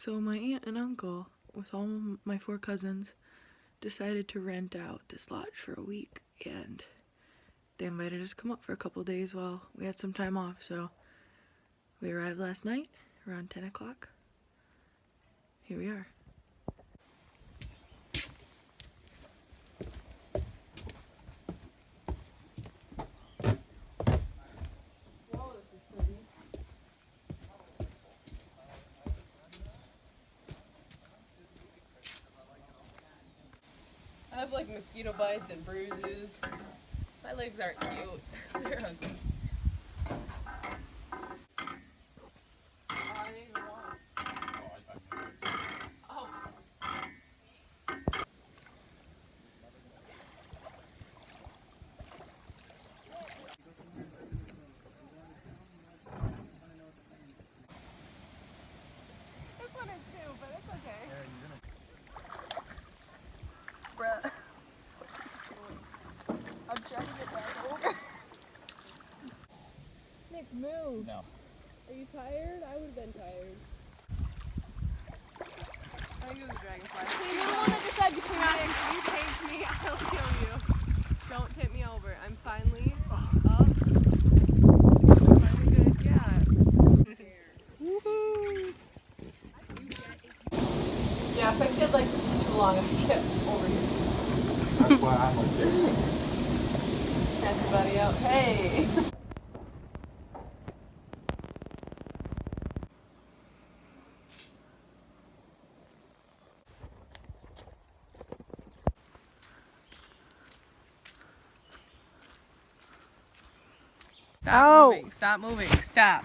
So my aunt and uncle, with all my 4 cousins, decided to rent out this lodge for a week, and they invited us to come up for a couple days while we had some time off. So we arrived last night around 10 o'clock. Here we are. I have like mosquito bites and bruises. My legs aren't cute. They're ugly. I didn't even want. Oh. This one is too, but it's okay. Bruh. I'm trying to get back over. Nick, move. No. Are you tired? I would have been tired. I think it was a dragonfly. So you're the one that decided to come out and if you take me, I'll kill you. Don't tip me over. I'm finally up. Finally good. Yeah. Woohoo! Yeah, if I stayed like too long, I'd tip over here. That's why I'm like this. Catch your buddy out. Hey! Stop moving. Stop moving. Stop.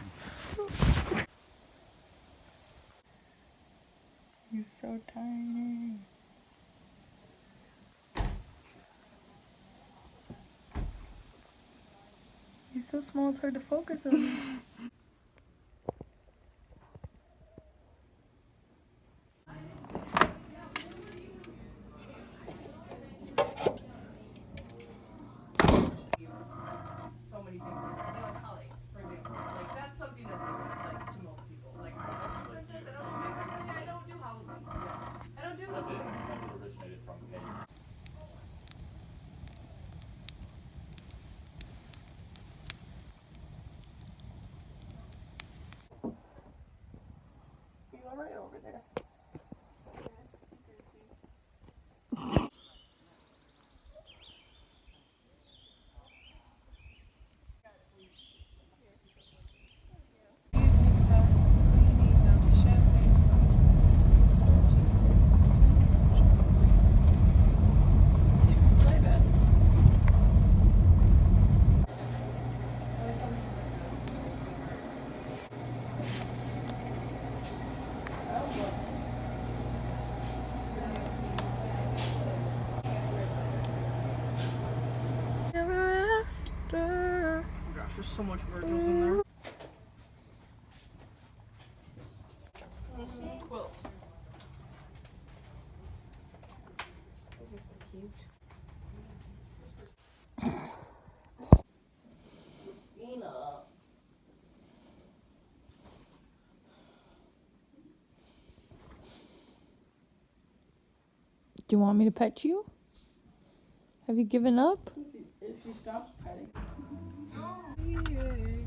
He's so tiny. He's so small, it's hard to focus on him. So many things. Like holidays, for example. Like that's something that's important, like to most people. Like Christmas, I don't do Halloween. Yeah. I don't do those things. It originated from pagan. You go right over there. There's so much Virgils in there. Quilt. Those are so cute. Do you want me to pet you? Have you given up? If she stops petting. Yeah.